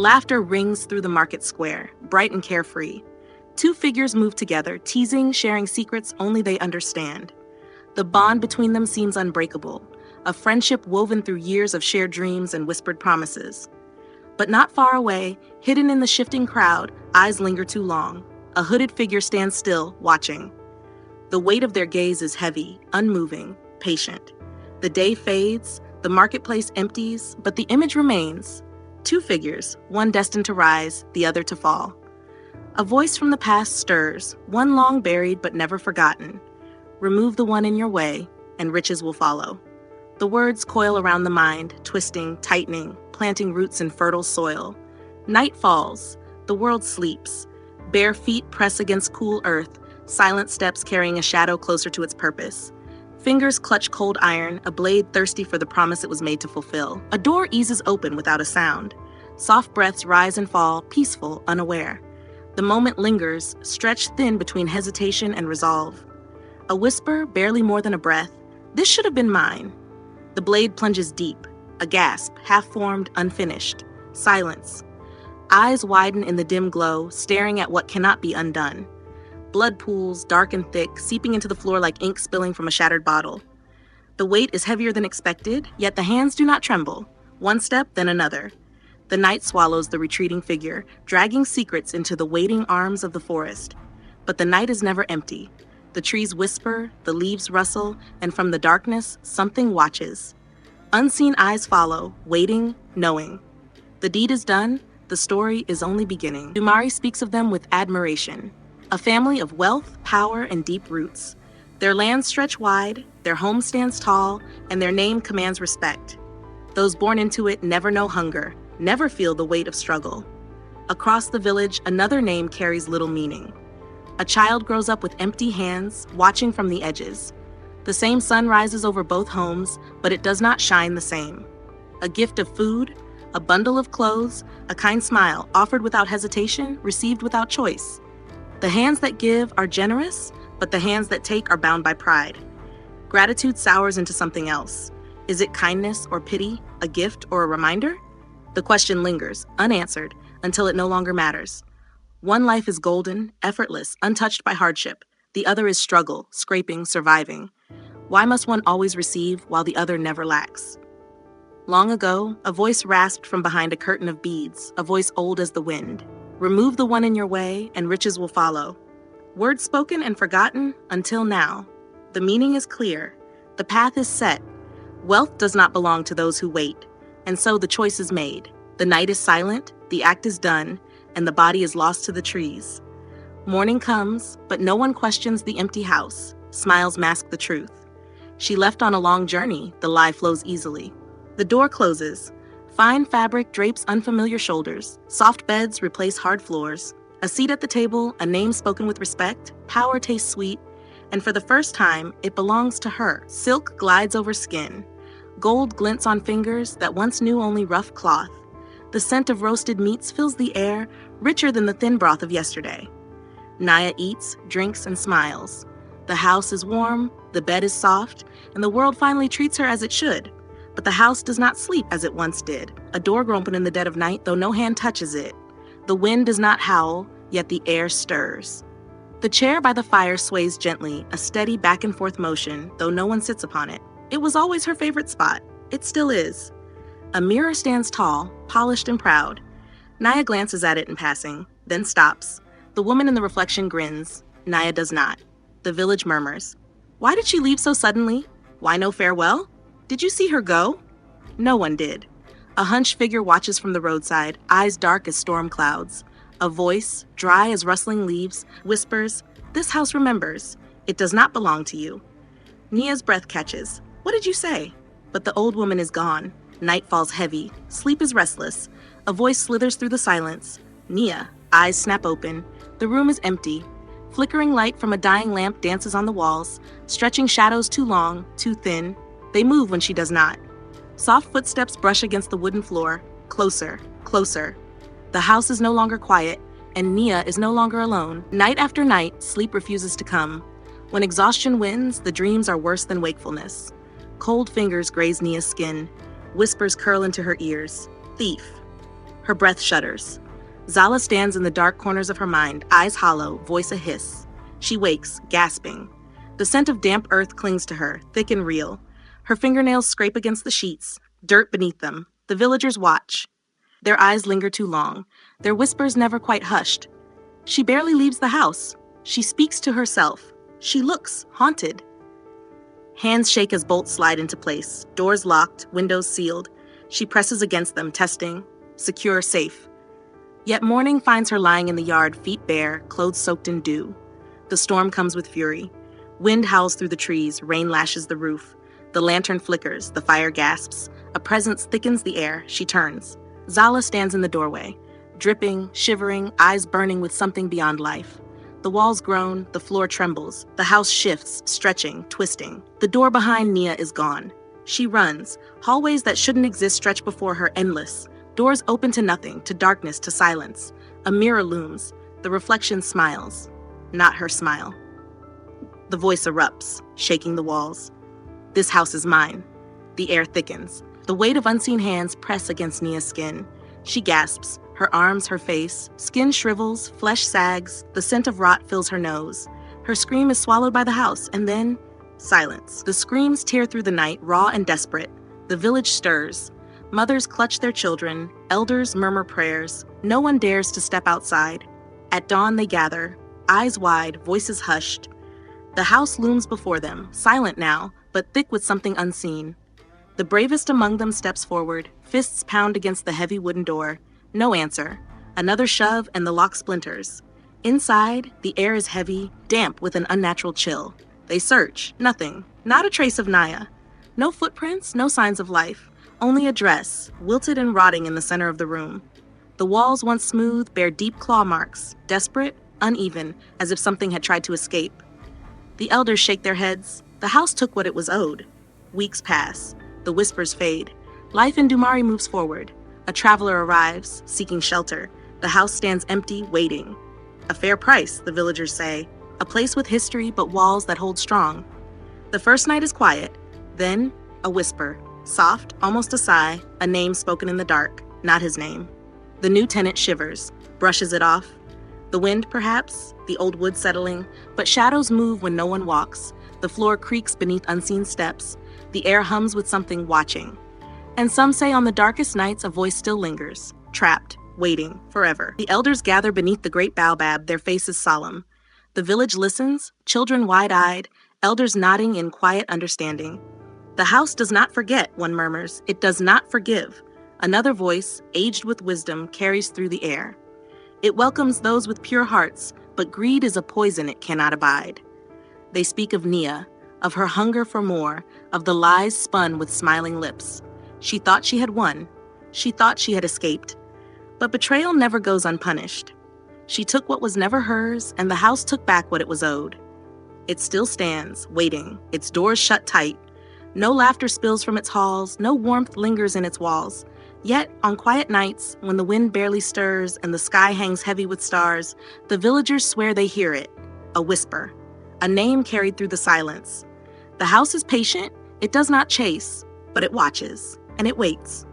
Laughter rings through the market square, bright and carefree. Two figures move together, teasing, sharing secrets only they understand. The bond between them seems unbreakable, a friendship woven through years of shared dreams and whispered promises. But not far away, hidden in the shifting crowd, eyes linger too long. A hooded figure stands still, watching. The weight of their gaze is heavy, unmoving, patient. The day fades, the marketplace empties, but the image remains. Two figures, one destined to rise, the other to fall. A voice from the past stirs, one long buried but never forgotten. Remove the one in your way, and riches will follow. The words coil around the mind, twisting, tightening, planting roots in fertile soil. Night falls, the world sleeps. Bare feet press against cool earth, silent steps carrying a shadow closer to its purpose. Fingers clutch cold iron, a blade thirsty for the promise it was made to fulfill. A door eases open without a sound. Soft breaths rise and fall, peaceful, unaware. The moment lingers, stretched thin between hesitation and resolve. A whisper, barely more than a breath, "This should have been mine." The blade plunges deep, a gasp, half-formed, unfinished. Silence. Eyes widen in the dim glow, staring at what cannot be undone. Blood pools, dark and thick, seeping into the floor like ink spilling from a shattered bottle. The weight is heavier than expected, yet the hands do not tremble. One step, then another. The night swallows the retreating figure, dragging secrets into the waiting arms of the forest. But the night is never empty. The trees whisper, the leaves rustle, and from the darkness, something watches. Unseen eyes follow, waiting, knowing. The deed is done, the story is only beginning. Dumari speaks of them with admiration. A family of wealth, power, and deep roots. Their lands stretch wide, their home stands tall, and their name commands respect. Those born into it never know hunger, never feel the weight of struggle. Across the village, another name carries little meaning. A child grows up with empty hands, watching from the edges. The same sun rises over both homes, but it does not shine the same. A gift of food, a bundle of clothes, a kind smile, offered without hesitation, received without choice. The hands that give are generous, but the hands that take are bound by pride. Gratitude sours into something else. Is it kindness or pity, a gift or a reminder? The question lingers, unanswered, until it no longer matters. One life is golden, effortless, untouched by hardship. The other is struggle, scraping, surviving. Why must one always receive while the other never lacks? Long ago, a voice rasped from behind a curtain of beads, a voice old as the wind. Remove the one in your way, and riches will follow. Words spoken and forgotten until now. The meaning is clear. The path is set. Wealth does not belong to those who wait, and so the choice is made. The night is silent, the act is done, and the body is lost to the trees. Morning comes, but no one questions the empty house. Smiles mask the truth. She left on a long journey, the lie flows easily. The door closes. Fine fabric drapes unfamiliar shoulders. Soft beds replace hard floors. A seat at the table, a name spoken with respect. Power tastes sweet, and for the first time, it belongs to her. Silk glides over skin. Gold glints on fingers that once knew only rough cloth. The scent of roasted meats fills the air, richer than the thin broth of yesterday. Naya eats, drinks, and smiles. The house is warm, the bed is soft, and the world finally treats her as it should. But the house does not sleep as it once did. A door open in the dead of night, though no hand touches it. The wind does not howl, yet the air stirs. The chair by the fire sways gently, a steady back and forth motion, though no one sits upon it. It was always her favorite spot. It still is. A mirror stands tall, polished and proud. Naya glances at it in passing, then stops. The woman in the reflection grins. Naya does not. The village murmurs. Why did she leave so suddenly? Why no farewell? Did you see her go? No one did. A hunched figure watches from the roadside, eyes dark as storm clouds. A voice, dry as rustling leaves, whispers, "This house remembers. It does not belong to you." Nia's breath catches. What did you say? But the old woman is gone. Night falls heavy. Sleep is restless. A voice slithers through the silence. Nia, eyes snap open. The room is empty. Flickering light from a dying lamp dances on the walls, stretching shadows too long, too thin. They move when she does not. Soft footsteps brush against the wooden floor. Closer, closer. The house is no longer quiet, and Nia is no longer alone. Night after night, sleep refuses to come. When exhaustion wins, the dreams are worse than wakefulness. Cold fingers graze Nia's skin. Whispers curl into her ears. Thief. Her breath shudders. Zala stands in the dark corners of her mind, eyes hollow, voice a hiss. She wakes, gasping. The scent of damp earth clings to her, thick and real. Her fingernails scrape against the sheets, dirt beneath them. The villagers watch. Their eyes linger too long, their whispers never quite hushed. She barely leaves the house. She speaks to herself. She looks haunted. Hands shake as bolts slide into place, doors locked, windows sealed. She presses against them, testing. Secure, safe. Yet morning finds her lying in the yard, feet bare, clothes soaked in dew. The storm comes with fury. Wind howls through the trees, rain lashes the roof. The lantern flickers, the fire gasps. A presence thickens the air. She turns. Zala stands in the doorway, dripping, shivering, eyes burning with something beyond life. The walls groan, the floor trembles, the house shifts, stretching, twisting. The door behind Nia is gone. She runs. Hallways that shouldn't exist stretch before her, endless. Doors open to nothing, to darkness, to silence. A mirror looms. The reflection smiles. Not her smile. The voice erupts, shaking the walls. This house is mine. The air thickens. The weight of unseen hands press against Nia's skin. She gasps. Her arms, her face. Skin shrivels, flesh sags. The scent of rot fills her nose. Her scream is swallowed by the house, and then silence. The screams tear through the night, raw and desperate. The village stirs. Mothers clutch their children. Elders murmur prayers. No one dares to step outside. At dawn they gather, eyes wide, voices hushed. The house looms before them, silent now, but thick with something unseen. The bravest among them steps forward, fists pound against the heavy wooden door. No answer. Another shove and the lock splinters. Inside, the air is heavy, damp with an unnatural chill. They search. Nothing. Not a trace of Naya. No footprints, no signs of life. Only a dress, wilted and rotting in the center of the room. The walls, once smooth, bear deep claw marks, desperate, uneven, as if something had tried to escape. The elders shake their heads. The house took what it was owed. Weeks pass. The whispers fade. Life in Dumari moves forward. A traveler arrives, seeking shelter. The house stands empty, waiting. A fair price, the villagers say. A place with history, but walls that hold strong. The first night is quiet. Then, a whisper. Soft, almost a sigh, a name spoken in the dark. Not his name. The new tenant shivers, brushes it off. The wind, perhaps, the old wood settling, but shadows move when no one walks. The floor creaks beneath unseen steps. The air hums with something watching. And some say on the darkest nights a voice still lingers, trapped, waiting, forever. The elders gather beneath the great baobab, their faces solemn. The village listens, children wide-eyed, elders nodding in quiet understanding. The house does not forget, one murmurs. It does not forgive. Another voice, aged with wisdom, carries through the air. It welcomes those with pure hearts, but greed is a poison it cannot abide. They speak of Nia, of her hunger for more, of the lies spun with smiling lips. She thought she had won. She thought she had escaped. But betrayal never goes unpunished. She took what was never hers, and the house took back what it was owed. It still stands, waiting, its doors shut tight. No laughter spills from its halls, no warmth lingers in its walls. Yet, on quiet nights, when the wind barely stirs and the sky hangs heavy with stars, the villagers swear they hear it, a whisper, a name carried through the silence. The house is patient, it does not chase, but it watches, and it waits.